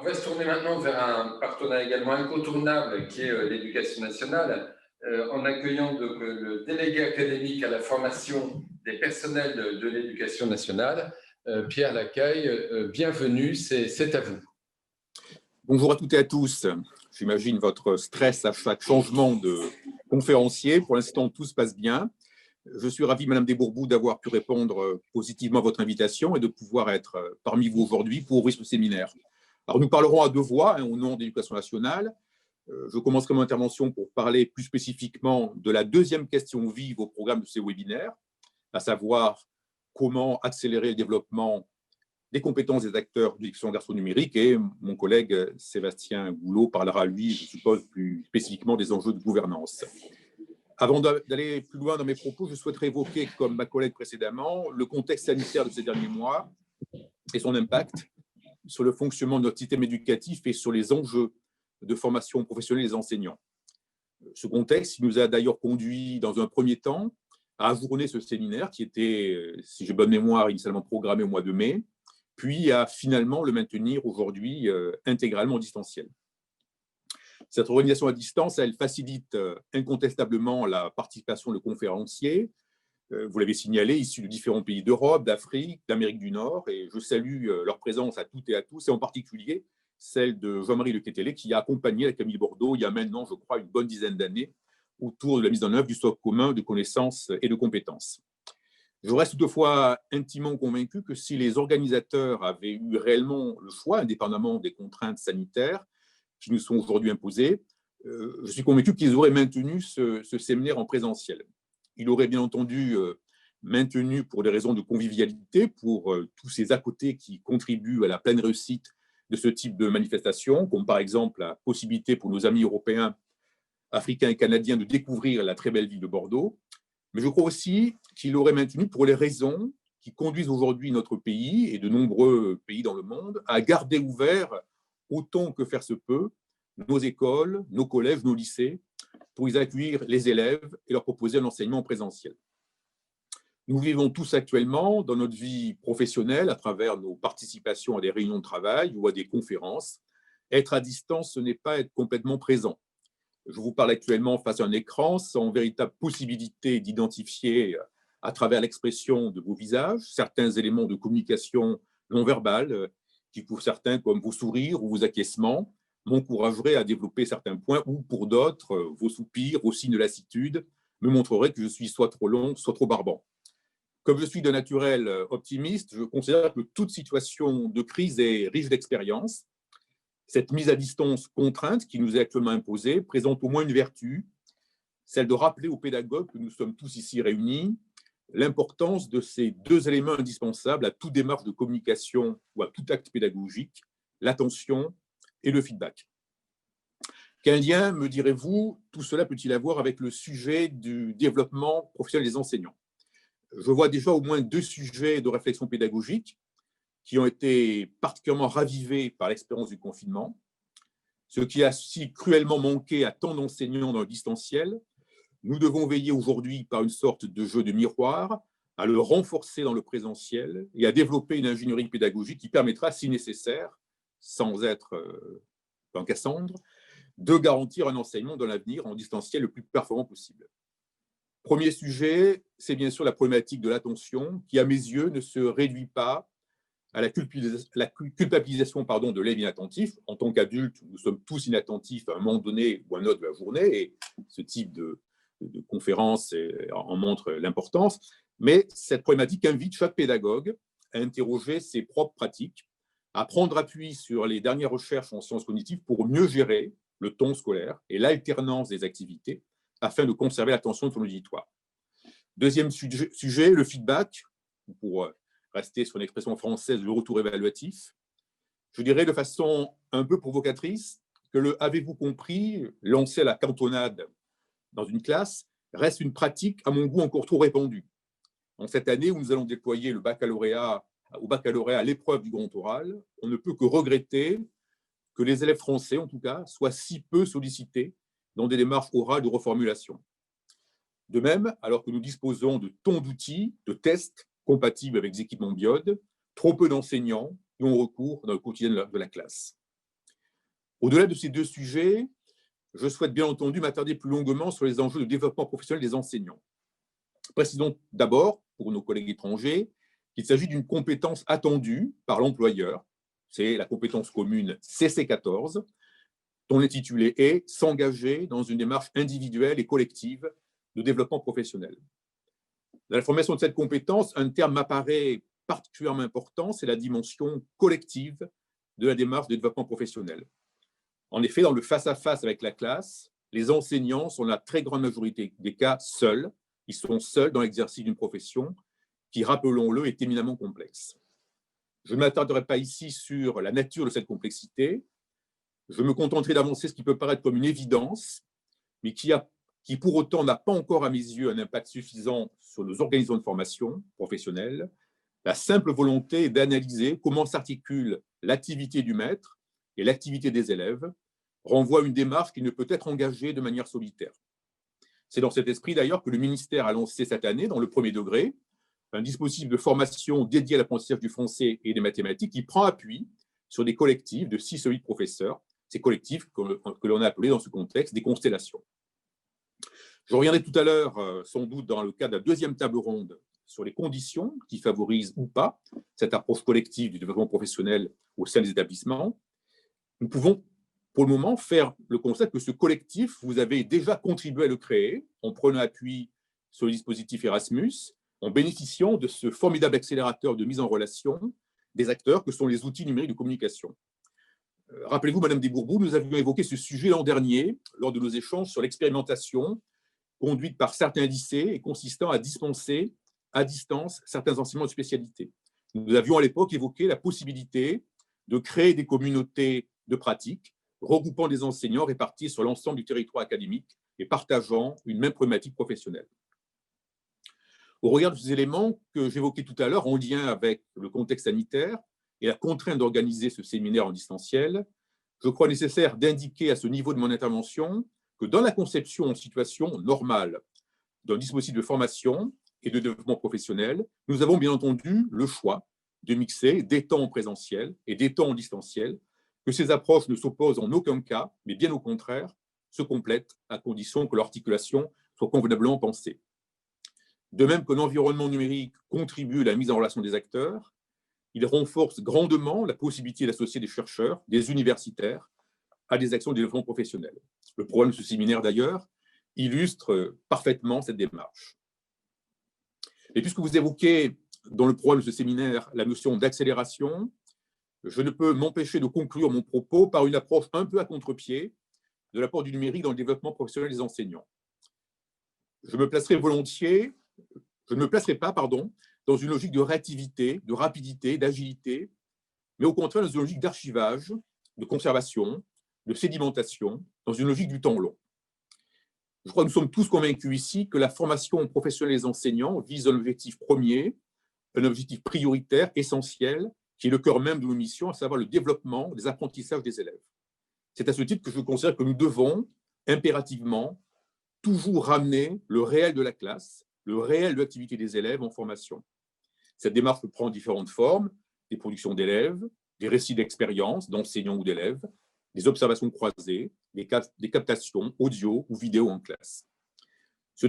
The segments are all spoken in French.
On va se tourner maintenant vers un partenaire également incontournable qui est l'éducation nationale, en accueillant donc, le délégué académique à la formation des personnels de l'éducation nationale, Pierre Lacaille. Bienvenue, c'est à vous. Bonjour à toutes et à tous. J'imagine votre stress à chaque changement de conférencier. Pour l'instant, tout se passe bien. Je suis ravi, Madame Desbourbous, d'avoir pu répondre positivement à votre invitation et de pouvoir être parmi vous aujourd'hui pour ouvrir ce séminaire. Alors, nous parlerons à deux voix, au nom de l'Éducation nationale. Je commencerai mon intervention pour parler plus spécifiquement de la deuxième question vive au programme de ces webinaires, à savoir comment accélérer le développement des compétences des acteurs de l'éducation garçon numérique, et mon collègue Sébastien Goulot parlera, lui, je suppose, plus spécifiquement des enjeux de gouvernance. Avant d'aller plus loin dans mes propos, je souhaiterais évoquer, comme ma collègue précédemment, le contexte sanitaire de ces derniers mois et son impact sur le fonctionnement de notre système éducatif et sur les enjeux de formation professionnelle des enseignants. Ce contexte nous a d'ailleurs conduit, dans un premier temps, à ajourner ce séminaire qui était, si j'ai bonne mémoire, initialement programmé au mois de mai, puis à finalement le maintenir aujourd'hui intégralement en distanciel. Cette organisation à distance, elle facilite incontestablement la participation de conférenciers, vous l'avez signalé, issus de différents pays d'Europe, d'Afrique, d'Amérique du Nord, et je salue leur présence à toutes et à tous, et en particulier celle de Jean-Marie Lequetelé, qui a accompagné la Camille Bordeaux il y a maintenant, je crois, une bonne dizaine d'années, autour de la mise en œuvre du socle commun de connaissances et de compétences. Je reste toutefois intimement convaincu que si les organisateurs avaient eu réellement le choix, indépendamment des contraintes sanitaires qui nous sont aujourd'hui imposées, je suis convaincu qu'ils auraient maintenu ce séminaire en présentiel. Il aurait bien entendu maintenu pour des raisons de convivialité, pour tous ces à côté qui contribuent à la pleine réussite de ce type de manifestation, comme par exemple la possibilité pour nos amis européens, africains et canadiens de découvrir la très belle ville de Bordeaux. Mais je crois aussi qu'il aurait maintenu pour les raisons qui conduisent aujourd'hui notre pays et de nombreux pays dans le monde à garder ouvert, autant que faire se peut, nos écoles, nos collèges, nos lycées, pour y accueillir les élèves et leur proposer un enseignement en présentiel. Nous vivons tous actuellement dans notre vie professionnelle à travers nos participations à des réunions de travail ou à des conférences. Être à distance, ce n'est pas être complètement présent. Je vous parle actuellement face à un écran sans véritable possibilité d'identifier à travers l'expression de vos visages certains éléments de communication non verbale qui, pour certains, comme vos sourires ou vos acquiescements, m'encourageraient à développer certains points ou, pour d'autres, vos soupirs, vos signes de lassitude me montreraient que je suis soit trop long, soit trop barbant. Comme je suis de naturel optimiste, je considère que toute situation de crise est riche d'expérience. Cette mise à distance contrainte qui nous est actuellement imposée présente au moins une vertu, celle de rappeler aux pédagogues que nous sommes tous ici réunis l'importance de ces deux éléments indispensables à toute démarche de communication ou à tout acte pédagogique, l'attention et le feedback. Quel lien, me direz-vous, tout cela peut-il avoir avec le sujet du développement professionnel des enseignants? Je vois déjà au moins deux sujets de réflexion pédagogique qui ont été particulièrement ravivés par l'expérience du confinement, ce qui a si cruellement manqué à tant d'enseignants dans le distanciel. Nous devons veiller aujourd'hui, par une sorte de jeu de miroir, à le renforcer dans le présentiel et à développer une ingénierie pédagogique qui permettra, si nécessaire, sans être un Cassandre, de garantir un enseignement dans l'avenir en distanciel le plus performant possible. Premier sujet, c'est bien sûr la problématique de l'attention qui, à mes yeux, ne se réduit pas à la culpabilisation de l'élève inattentif. En tant qu'adulte, nous sommes tous inattentifs à un moment donné ou à un autre de la journée, et ce type de conférence en montre l'importance. Mais cette problématique invite chaque pédagogue à interroger ses propres pratiques, à prendre appui sur les dernières recherches en sciences cognitives pour mieux gérer le temps scolaire et l'alternance des activités afin de conserver l'attention de son auditoire. Deuxième sujet, le feedback, pour rester sur une expression française, le retour évaluatif. Je dirais de façon un peu provocatrice que le « avez-vous compris » lancé à la cantonade dans une classe reste une pratique, à mon goût, encore trop répandue. En cette année où nous allons déployer au baccalauréat l'épreuve du grand oral, on ne peut que regretter que les élèves français, en tout cas, soient si peu sollicités dans des démarches orales de reformulation. De même, alors que nous disposons de tant d'outils, de tests compatibles avec les équipements BIOD, trop peu d'enseignants y ont recours dans le quotidien de la classe. Au-delà de ces deux sujets, je souhaite bien entendu m'attarder plus longuement sur les enjeux de développement professionnel des enseignants. Précisons d'abord, pour nos collègues étrangers, qu'il s'agit d'une compétence attendue par l'employeur. C'est la compétence commune CC14, dont l'intitulé est « S'engager dans une démarche individuelle et collective de développement professionnel ». Dans la formation de cette compétence, un terme m'apparaît particulièrement important, c'est la dimension collective de la démarche de développement professionnel. En effet, dans le face-à-face avec la classe, les enseignants sont dans la très grande majorité des cas seuls. Ils sont seuls dans l'exercice d'une profession qui, rappelons-le, est éminemment complexe. Je ne m'attarderai pas ici sur la nature de cette complexité. Je me contenterai d'avancer ce qui peut paraître comme une évidence, mais qui pour autant n'a pas encore à mes yeux un impact suffisant sur nos organisations de formation professionnelle. La simple volonté est d'analyser comment s'articule l'activité du maître et l'activité des élèves, renvoie à une démarche qui ne peut être engagée de manière solitaire. C'est dans cet esprit d'ailleurs que le ministère a lancé cette année, dans le premier degré, un dispositif de formation dédié à l'apprentissage du français et des mathématiques qui prend appui sur des collectifs de 6 ou 8 professeurs, ces collectifs que l'on a appelés dans ce contexte des constellations. Je reviendrai tout à l'heure, sans doute dans le cadre de la deuxième table ronde, sur les conditions qui favorisent ou pas cette approche collective du développement professionnel au sein des établissements. Nous pouvons, pour le moment, faire le constat que ce collectif, vous avez déjà contribué à le créer en prenant appui sur le dispositif Erasmus, en bénéficiant de ce formidable accélérateur de mise en relation des acteurs que sont les outils numériques de communication. Rappelez-vous, Madame Desbourbous, nous avions évoqué ce sujet l'an dernier lors de nos échanges sur l'expérimentation conduite par certains lycées et consistant à dispenser à distance certains enseignements de spécialité. Nous avions à l'époque évoqué la possibilité de créer des communautés de pratique regroupant des enseignants répartis sur l'ensemble du territoire académique et partageant une même problématique professionnelle. Au regard de ces éléments que j'évoquais tout à l'heure en lien avec le contexte sanitaire et la contrainte d'organiser ce séminaire en distanciel, je crois nécessaire d'indiquer à ce niveau de mon intervention que dans la conception en situation normale d'un dispositif de formation et de développement professionnel, nous avons bien entendu le choix de mixer des temps en présentiel et des temps en distanciel, que ces approches ne s'opposent en aucun cas, mais bien au contraire, se complètent à condition que l'articulation soit convenablement pensée. De même que l'environnement numérique contribue à la mise en relation des acteurs, il renforce grandement la possibilité d'associer des chercheurs, des universitaires, à des actions de développement professionnel. Le programme de ce séminaire, d'ailleurs, illustre parfaitement cette démarche. Et puisque vous évoquez dans le programme de ce séminaire la notion d'accélération, je ne peux m'empêcher de conclure mon propos par une approche un peu à contre-pied de l'apport du numérique dans le développement professionnel des enseignants. Je ne me placerai pas dans une logique de réactivité, de rapidité, d'agilité, mais au contraire dans une logique d'archivage, de conservation, de sédimentation, dans une logique du temps long. Je crois que nous sommes tous convaincus ici que la formation professionnelle des enseignants vise un objectif premier, un objectif prioritaire, essentiel, qui est le cœur même de nos missions, à savoir le développement des apprentissages des élèves. C'est à ce titre que je considère que nous devons impérativement toujours ramener le réel de la classe, le réel de l'activité des élèves en formation. Cette démarche peut prendre différentes formes, des productions d'élèves, des récits d'expérience d'enseignants ou d'élèves, des observations croisées, des captations audio ou vidéo en classe. Ce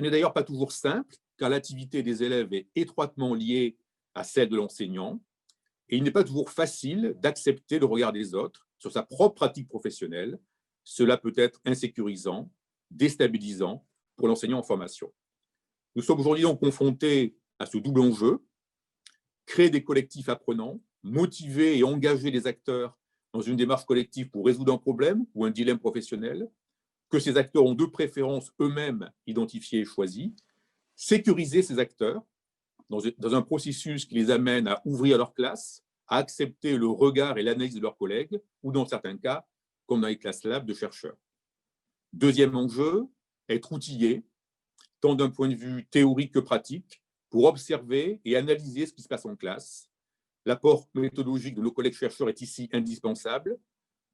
n'est d'ailleurs pas toujours simple, car l'activité des élèves est étroitement liée à celle de l'enseignant, et il n'est pas toujours facile d'accepter le regard des autres sur sa propre pratique professionnelle. Cela peut être insécurisant, déstabilisant pour l'enseignant en formation. Nous sommes aujourd'hui donc confrontés à ce double enjeu, créer des collectifs apprenants, motiver et engager les acteurs dans une démarche collective pour résoudre un problème ou un dilemme professionnel, que ces acteurs ont de préférence eux-mêmes identifiés et choisis, sécuriser ces acteurs dans un processus qui les amène à ouvrir leur classe, à accepter le regard et l'analyse de leurs collègues, ou dans certains cas, comme dans les classes lab, de chercheurs. Deuxième enjeu, être outillé, tant d'un point de vue théorique que pratique, pour observer et analyser ce qui se passe en classe. L'apport méthodologique de nos collègues chercheurs est ici indispensable,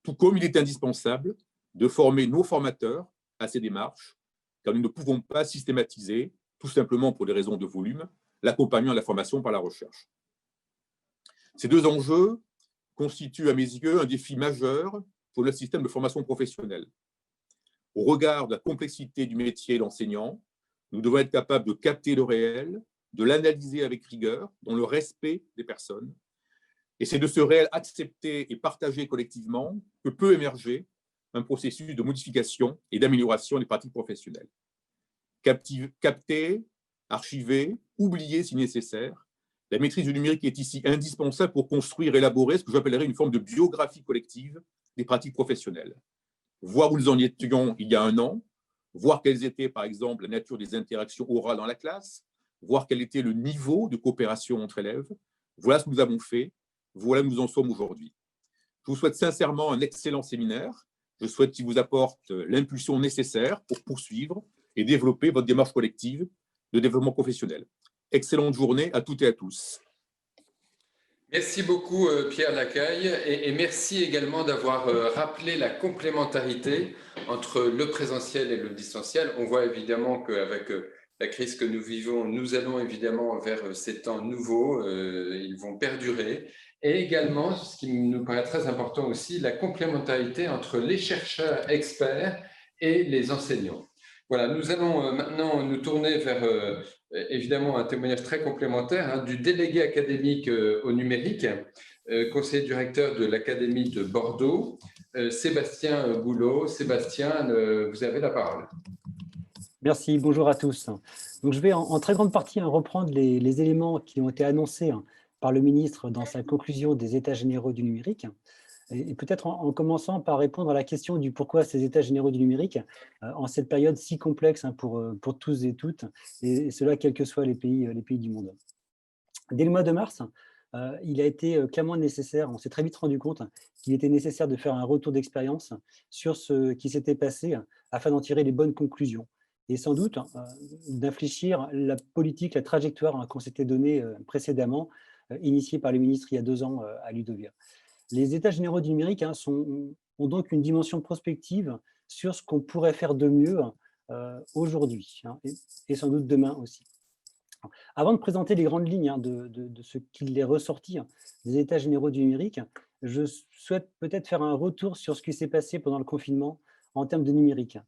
tout comme il est indispensable de former nos formateurs à ces démarches, car nous ne pouvons pas systématiser, tout simplement pour des raisons de volume, l'accompagnement à la formation par la recherche. Ces deux enjeux constituent à mes yeux un défi majeur pour notre système de formation professionnelle. Au regard de la complexité du métier d'enseignant, nous devons être capables de capter le réel, de l'analyser avec rigueur, dans le respect des personnes. Et c'est de ce réel accepté et partagé collectivement que peut émerger un processus de modification et d'amélioration des pratiques professionnelles. Capter, archiver, oublier si nécessaire, la maîtrise du numérique est ici indispensable pour construire et élaborer ce que j'appellerais une forme de biographie collective des pratiques professionnelles. Voir où nous en étions il y a un an, voir quelles étaient, par exemple, la nature des interactions orales dans la classe, voir quel était le niveau de coopération entre élèves. Voilà ce que nous avons fait, voilà où nous en sommes aujourd'hui. Je vous souhaite sincèrement un excellent séminaire. Je souhaite qu'il vous apporte l'impulsion nécessaire pour poursuivre et développer votre démarche collective de développement professionnel. Excellente journée à toutes et à tous. Merci beaucoup Pierre Lacaille et merci également d'avoir rappelé la complémentarité entre le présentiel et le distanciel. On voit évidemment qu'avec la crise que nous vivons, nous allons évidemment vers ces temps nouveaux, ils vont perdurer. Et également, ce qui nous paraît très important aussi, la complémentarité entre les chercheurs experts et les enseignants. Voilà, nous allons maintenant nous tourner vers évidemment un témoignage très complémentaire du délégué académique au numérique, conseiller directeur de l'Académie de Bordeaux, Sébastien Boulot. Sébastien, vous avez la parole. Merci, bonjour à tous. Donc, je vais en très grande partie reprendre les éléments qui ont été annoncés par le ministre dans sa conclusion des États généraux du numérique. Et peut-être en commençant par répondre à la question du pourquoi ces États généraux du numérique en cette période si complexe pour tous et toutes, et cela quels que soient les pays du monde. Dès le mois de mars, il a été clairement nécessaire, on s'est très vite rendu compte qu'il était nécessaire de faire un retour d'expérience sur ce qui s'était passé afin d'en tirer les bonnes conclusions et sans doute d'infléchir la politique, la trajectoire qu'on s'était donnée précédemment, initiée par le ministre il y a 2 ans à Ludovia. Les États généraux du numérique ont donc une dimension prospective sur ce qu'on pourrait faire de mieux aujourd'hui et sans doute demain aussi. Avant de présenter les grandes lignes de ce qu'il est ressorti des États généraux du numérique, je souhaite peut-être faire un retour sur ce qui s'est passé pendant le confinement en termes de numérique.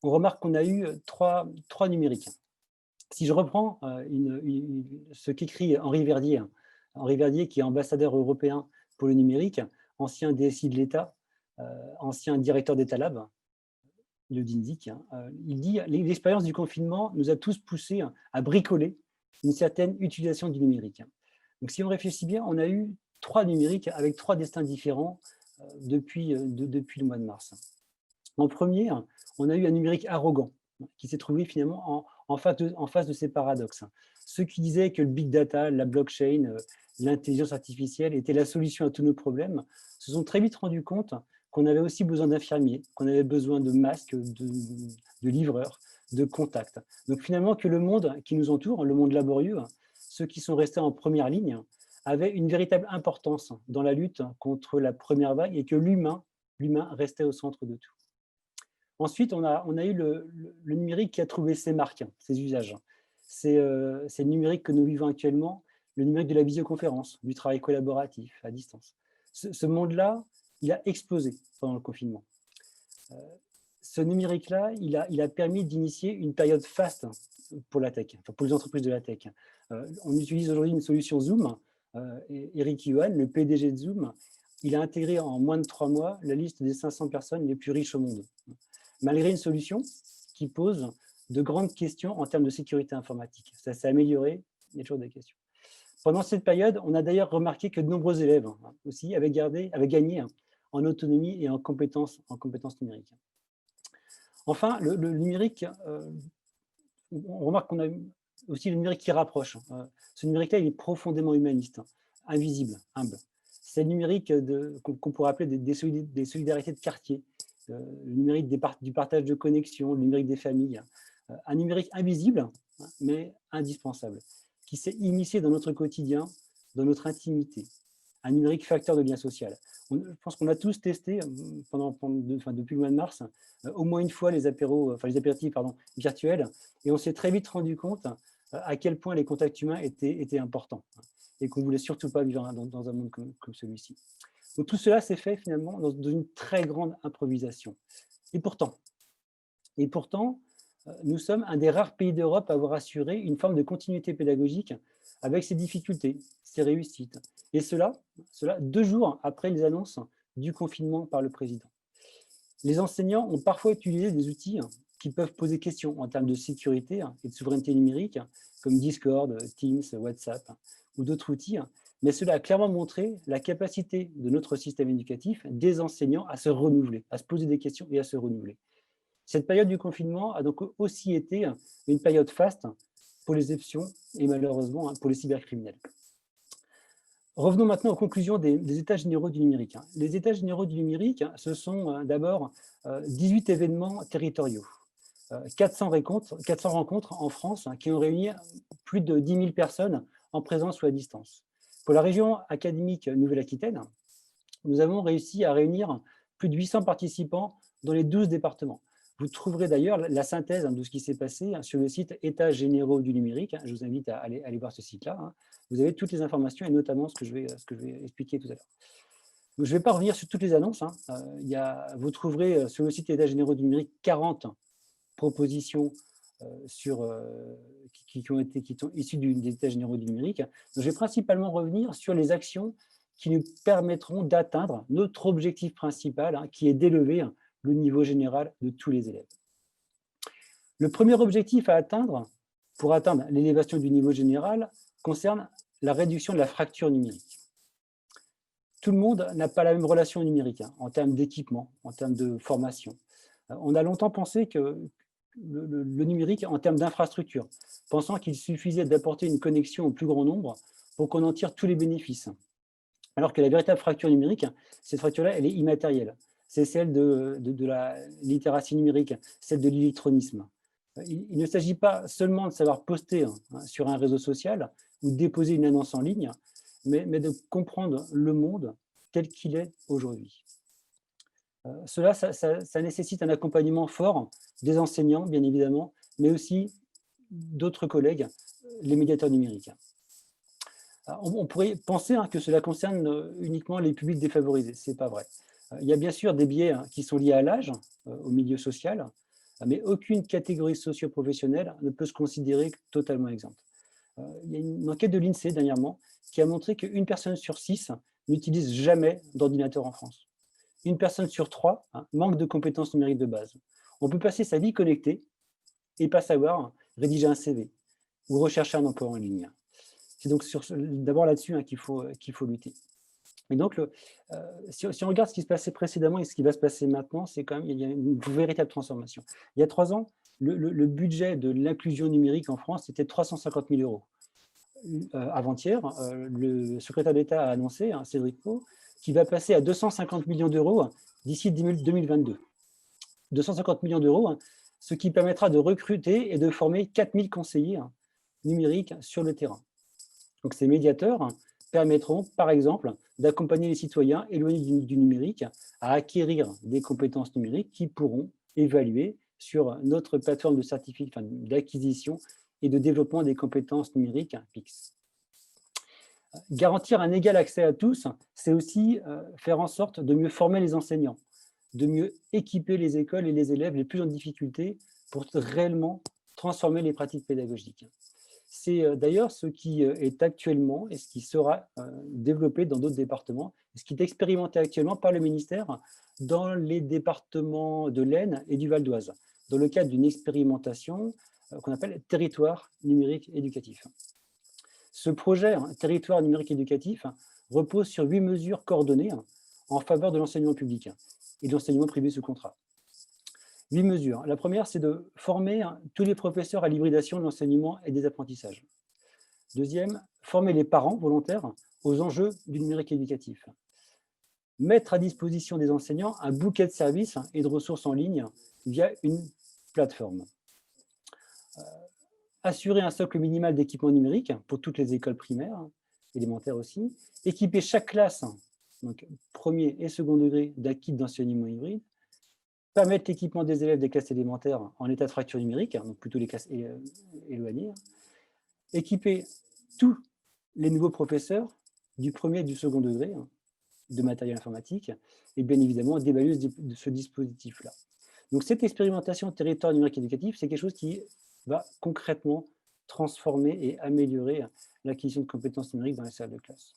On remarque qu'on a eu trois numériques. Si je reprends ce qu'écrit Henri Verdier qui est ambassadeur européen pour le numérique, ancien DSI de l'État, ancien directeur d'État Lab, de DINSIC, il dit « L'expérience du confinement nous a tous poussés à bricoler une certaine utilisation du numérique ». Donc, si on réfléchit bien, on a eu 3 numériques avec 3 destins différents depuis le mois de mars. En premier, on a eu un numérique arrogant qui s'est trouvé finalement en face de ces paradoxes. Ceux qui disaient que le big data, la blockchain, l'intelligence artificielle était la solution à tous nos problèmes se sont très vite rendus compte qu'on avait aussi besoin d'infirmiers, qu'on avait besoin de masques, de livreurs, de contacts. Donc finalement que le monde qui nous entoure, le monde laborieux, ceux qui sont restés en première ligne, avaient une véritable importance dans la lutte contre la première vague et que l'humain restait au centre de tout. Ensuite, on a eu le numérique qui a trouvé ses marques, ses usages. C'est le numérique que nous vivons actuellement, le numérique de la visioconférence, du travail collaboratif à distance. Ce monde-là, il a explosé pendant le confinement. Ce numérique-là, il a permis d'initier une période faste pour la tech, enfin pour les entreprises de la tech. On utilise aujourd'hui une solution Zoom. Eric Yuan, le PDG de Zoom, il a intégré en moins de 3 mois la liste des 500 personnes les plus riches au monde. Malgré une solution qui pose de grandes questions en termes de sécurité informatique. Ça s'est amélioré, il y a toujours des questions. Pendant cette période, on a d'ailleurs remarqué que de nombreux élèves aussi avaient gagné en autonomie et en compétences numériques. Enfin, le numérique, on remarque qu'on a aussi le numérique qui rapproche. Ce numérique-là, il est profondément humaniste, invisible, humble. C'est le numérique qu'on pourrait appeler des solidarités de quartier, le numérique du partage de connexions, le numérique des familles. Un numérique invisible, mais indispensable, qui s'est immiscé dans notre quotidien, dans notre intimité. Un numérique facteur de lien social. Je pense qu'on a tous testé depuis le mois de mars, au moins une fois les apéritifs virtuels, et on s'est très vite rendu compte à quel point les contacts humains étaient importants et qu'on ne voulait surtout pas vivre dans un monde comme celui-ci. Donc tout cela s'est fait finalement dans une très grande improvisation. Et pourtant, nous sommes un des rares pays d'Europe à avoir assuré une forme de continuité pédagogique avec ses difficultés, ses réussites. Et cela 2 jours après les annonces du confinement par le président. Les enseignants ont parfois utilisé des outils qui peuvent poser question en termes de sécurité et de souveraineté numérique, comme Discord, Teams, WhatsApp ou d'autres outils. Mais cela a clairement montré la capacité de notre système éducatif, des enseignants, à se renouveler, à se poser des questions et à se renouveler. Cette période du confinement a donc aussi été une période faste pour les espions et malheureusement pour les cybercriminels. Revenons maintenant aux conclusions des États généraux du numérique. Les États généraux du numérique, ce sont d'abord 18 événements territoriaux, 400 rencontres en France qui ont réuni plus de 10 000 personnes en présence ou à distance. Pour la région académique Nouvelle-Aquitaine, nous avons réussi à réunir plus de 800 participants dans les 12 départements. Vous trouverez d'ailleurs la synthèse de ce qui s'est passé sur le site États généraux du numérique. Je vous invite à aller voir ce site-là. Vous avez toutes les informations et notamment ce que je vais expliquer tout à l'heure. Je ne vais pas revenir sur toutes les annonces. Vous trouverez sur le site États généraux du numérique 40 propositions qui sont issues des États généraux du numérique. Donc, je vais principalement revenir sur les actions qui nous permettront d'atteindre notre objectif principal, qui est d'élever le niveau général de tous les élèves. Le premier objectif à atteindre, pour atteindre l'élévation du niveau général, concerne la réduction de la fracture numérique. Tout le monde n'a pas la même relation au numérique, en termes d'équipement, en termes de formation. On a longtemps pensé que le numérique en termes d'infrastructure, pensant qu'il suffisait d'apporter une connexion au plus grand nombre pour qu'on en tire tous les bénéfices. Alors que la véritable fracture numérique, cette fracture-là, elle est immatérielle. C'est celle de la littératie numérique, celle de l'électronisme. Il ne s'agit pas seulement de savoir poster sur un réseau social ou déposer une annonce en ligne, mais de comprendre le monde tel qu'il est aujourd'hui. Cela, ça nécessite un accompagnement fort des enseignants, bien évidemment, mais aussi d'autres collègues, les médiateurs numériques. On pourrait penser que cela concerne uniquement les publics défavorisés. Ce n'est pas vrai. Il y a bien sûr des biais qui sont liés à l'âge, au milieu social, mais aucune catégorie socio-professionnelle ne peut se considérer totalement exempte. Il y a une enquête de l'INSEE dernièrement qui a montré qu'une personne sur 6 n'utilise jamais d'ordinateur en France. Une personne sur 3 manque de compétences numériques de base. On peut passer sa vie connectée et pas savoir rédiger un CV ou rechercher un emploi en ligne. C'est donc d'abord là-dessus qu'il faut lutter. Et donc, si on regarde ce qui se passait précédemment et ce qui va se passer maintenant, c'est quand même, il y a une véritable transformation. Il y a 3 ans, le budget de l'inclusion numérique en France, c'était 350 000 euros. Avant-hier, le secrétaire d'État a annoncé, Cédric O, qu'il va passer à 250 millions d'euros d'ici 2022. 250 millions d'euros, ce qui permettra de recruter et de former 4 000 conseillers numériques sur le terrain. Donc, ces médiateurs permettront, par exemple, d'accompagner les citoyens éloignés du numérique à acquérir des compétences numériques qui pourront évaluer sur notre plateforme de certificat, d'acquisition et de développement des compétences numériques PIX. Garantir un égal accès à tous, c'est aussi faire en sorte de mieux former les enseignants, de mieux équiper les écoles et les élèves les plus en difficulté pour réellement transformer les pratiques pédagogiques. C'est d'ailleurs ce qui est actuellement et ce qui sera développé dans d'autres départements, ce qui est expérimenté actuellement par le ministère dans les départements de l'Aisne et du Val d'Oise, dans le cadre d'une expérimentation qu'on appelle territoire numérique éducatif. Ce projet territoire numérique éducatif repose sur 8 mesures coordonnées en faveur de l'enseignement public et de l'enseignement privé sous contrat. 8 mesures. La première, c'est de former tous les professeurs à l'hybridation de l'enseignement et des apprentissages. Deuxième, former les parents volontaires aux enjeux du numérique éducatif. Mettre à disposition des enseignants un bouquet de services et de ressources en ligne via une plateforme. Assurer un socle minimal d'équipement numérique pour toutes les écoles primaires, élémentaires aussi. Équiper chaque classe, donc premier et second degré, d'un kit d'enseignement hybride. Permettre l'équipement des élèves des classes élémentaires en état de fracture numérique, donc plutôt les classes éloignées. Équiper tous les nouveaux professeurs du premier et du second degré de matériel informatique et bien évidemment d'évaluer ce dispositif-là. Donc cette expérimentation territoire numérique éducatif, c'est quelque chose qui va concrètement transformer et améliorer l'acquisition de compétences numériques dans les salles de classe.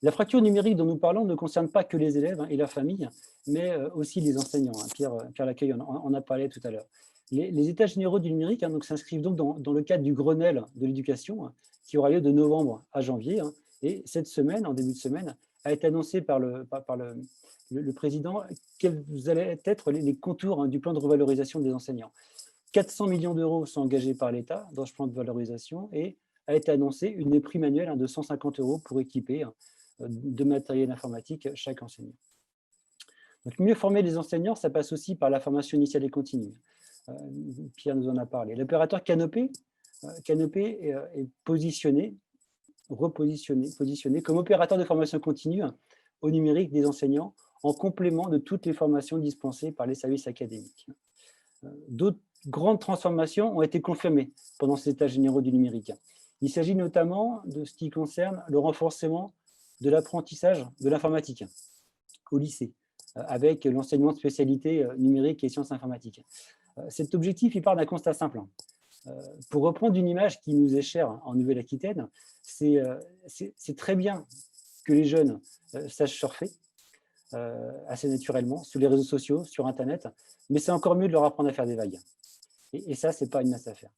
La fracture numérique dont nous parlons ne concerne pas que les élèves et la famille, mais aussi les enseignants. Pierre Lacueille en a parlé tout à l'heure. Les États généraux du numérique s'inscrivent donc dans le cadre du Grenelle de l'éducation qui aura lieu de novembre à janvier. Et cette semaine, en début de semaine, a été annoncé par le président quels allaient être les contours du plan de revalorisation des enseignants. 400 millions d'euros sont engagés par l'État dans ce plan de valorisation et a été annoncé une prime annuelle de 150 € pour équiper de matériel informatique chaque enseignant. Donc, mieux former les enseignants, ça passe aussi par la formation initiale et continue. Pierre nous en a parlé. L'opérateur Canopé est positionné comme opérateur de formation continue au numérique des enseignants en complément de toutes les formations dispensées par les services académiques. D'autres grandes transformations ont été confirmées pendant ces états généraux du numérique. Il s'agit notamment de ce qui concerne le renforcement de l'apprentissage de l'informatique au lycée, avec l'enseignement de spécialités numériques et sciences informatiques. Cet objectif, il part d'un constat simple. Pour reprendre une image qui nous est chère en Nouvelle-Aquitaine, c'est très bien que les jeunes sachent surfer assez naturellement sur les réseaux sociaux, sur Internet, mais c'est encore mieux de leur apprendre à faire des vagues. Et ça, ce n'est pas une mince affaire.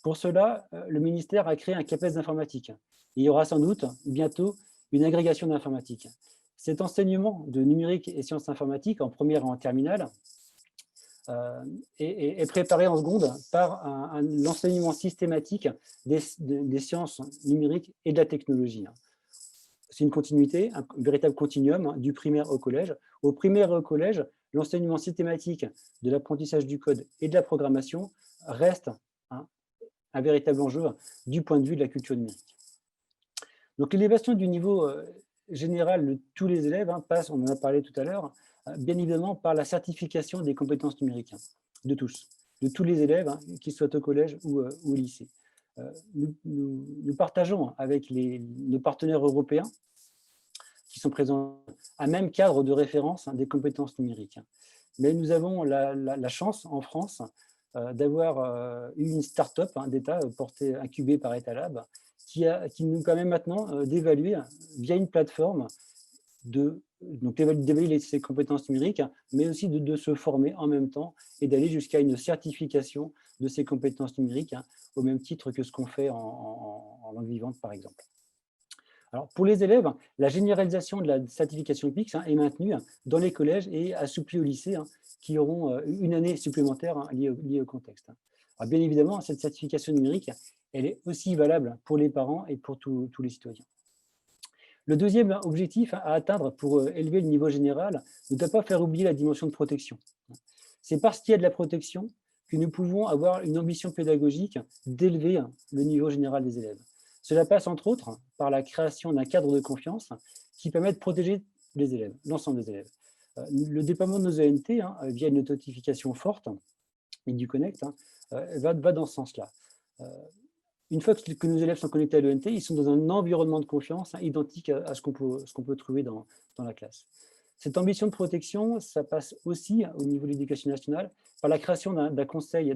Pour cela, le ministère a créé un CAPES d'informatique. Il y aura sans doute bientôt une agrégation d'informatique. Cet enseignement de numérique et sciences informatiques en première et en terminale est préparé en seconde par l'enseignement systématique des sciences numériques et de la technologie. C'est une continuité, un véritable continuum du primaire au collège. Au primaire et au collège, l'enseignement systématique de l'apprentissage du code et de la programmation reste un véritable enjeu du point de vue de la culture numérique. Donc l'élévation du niveau général de tous les élèves passe, on en a parlé tout à l'heure, bien évidemment par la certification des compétences numériques de tous les élèves, qu'ils soient au collège ou au lycée. Nous partageons avec nos partenaires européens qui sont présents à même cadre de référence des compétences numériques. Mais nous avons la chance en France d'avoir eu une start-up d'État incubée par Etalab qui nous permet maintenant d'évaluer via une plateforme d'évaluer ces compétences numériques, mais aussi de se former en même temps et d'aller jusqu'à une certification de ces compétences numériques, au même titre que ce qu'on fait en langue vivante, par exemple. Alors, pour les élèves, la généralisation de la certification PIX est maintenue dans les collèges et assouplie au lycée, qui auront une année supplémentaire liée au contexte. Alors, bien évidemment, cette certification numérique, elle est aussi valable pour les parents et pour tous les citoyens. Le deuxième objectif à atteindre pour élever le niveau général ne doit pas faire oublier la dimension de protection. C'est parce qu'il y a de la protection que nous pouvons avoir une ambition pédagogique d'élever le niveau général des élèves. Cela passe entre autres par la création d'un cadre de confiance qui permet de protéger les élèves, l'ensemble des élèves. Le déploiement de nos ENT, via une notification forte, EduConnect, va dans ce sens-là. Une fois que nos élèves sont connectés à l'ENT, ils sont dans un environnement de confiance identique à ce qu'on peut trouver dans la classe. Cette ambition de protection, ça passe aussi au niveau de l'éducation nationale par la création d'un conseil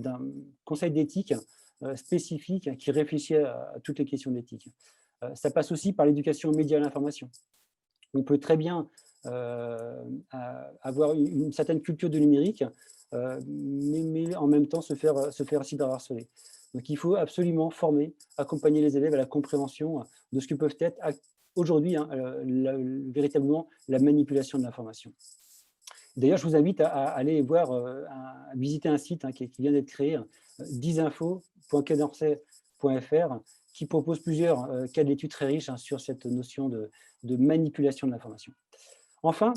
d'éthique spécifique qui réfléchit à toutes les questions d'éthique. Ça passe aussi par l'éducation aux médias et à l'information. On peut très bien avoir une certaine culture du numérique, mais en même temps se faire cyberharceler. Donc il faut absolument former, accompagner les élèves à la compréhension de ce que peuvent être aujourd'hui véritablement la manipulation de l'information. D'ailleurs, je vous invite à aller voir, à visiter un site qui vient d'être créé, 10info.quai-d'Orsay.fr, qui propose plusieurs cas d'études très riches sur cette notion de manipulation de l'information. Enfin,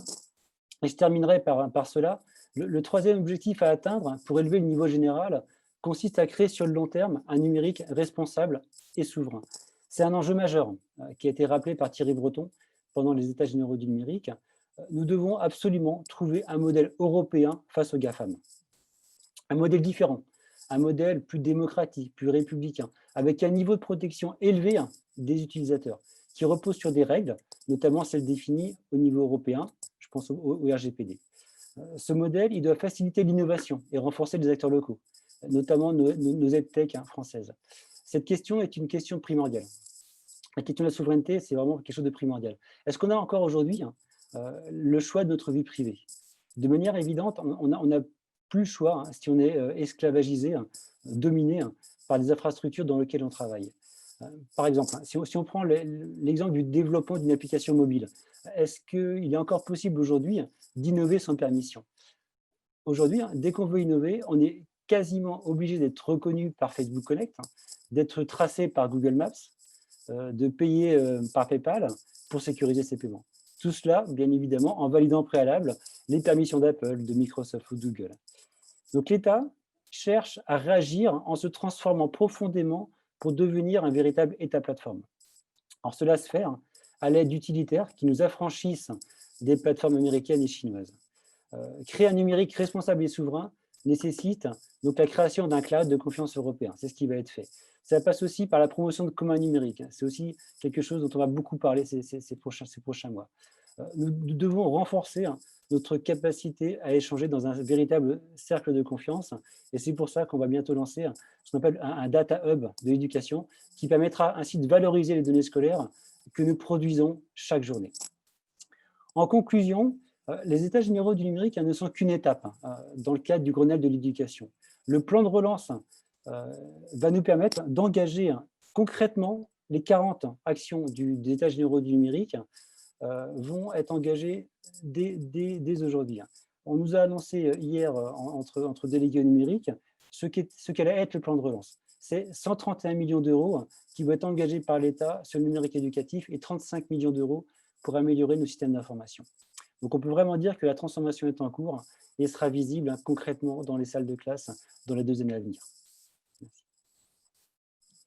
et je terminerai par cela, le troisième objectif à atteindre pour élever le niveau général consiste à créer sur le long terme un numérique responsable et souverain. C'est un enjeu majeur qui a été rappelé par Thierry Breton pendant les États généraux du numérique. Nous devons absolument trouver un modèle européen face aux GAFAM. Un modèle différent, un modèle plus démocratique, plus républicain, avec un niveau de protection élevé des utilisateurs, qui repose sur des règles, notamment celle définie au niveau européen, je pense au RGPD. Ce modèle, il doit faciliter l'innovation et renforcer les acteurs locaux, notamment nos EdTech françaises. Cette question est une question primordiale. La question de la souveraineté, c'est vraiment quelque chose de primordial. Est-ce qu'on a encore aujourd'hui le choix de notre vie privée? De manière évidente, on n'a plus le choix si on est esclavagisé, dominé par les infrastructures dans lesquelles on travaille. Par exemple, si on prend l'exemple du développement d'une application mobile, est-ce qu'il est encore possible aujourd'hui d'innover sans permission? Aujourd'hui, dès qu'on veut innover, on est quasiment obligé d'être reconnu par Facebook Connect, d'être tracé par Google Maps, de payer par PayPal pour sécuriser ses paiements. Tout cela, bien évidemment, en validant au préalable les permissions d'Apple, de Microsoft ou de Google. Donc l'État cherche à réagir en se transformant profondément pour devenir un véritable État-plateforme. Alors cela se fait à l'aide d'utilitaires qui nous affranchissent des plateformes américaines et chinoises. Créer un numérique responsable et souverain nécessite donc la création d'un cloud de confiance européen. C'est ce qui va être fait. Ça passe aussi par la promotion de communs numériques. C'est aussi quelque chose dont on va beaucoup parler ces prochains mois. Nous devons renforcer notre capacité à échanger dans un véritable cercle de confiance. Et c'est pour ça qu'on va bientôt lancer ce qu'on appelle un data hub de l'éducation qui permettra ainsi de valoriser les données scolaires que nous produisons chaque journée. En conclusion, les États généraux du numérique ne sont qu'une étape dans le cadre du Grenelle de l'éducation. Le plan de relance va nous permettre d'engager concrètement les 40 actions des États généraux du numérique vont être engagées dès aujourd'hui. On nous a annoncé hier, entre délégués au numérique, ce qu'allait être le plan de relance. C'est 131 millions d'euros qui vont être engagés par l'État sur le numérique éducatif et 35 millions d'euros pour améliorer nos systèmes d'information. Donc, on peut vraiment dire que la transformation est en cours et sera visible concrètement dans les salles de classe dans les 2 années à venir.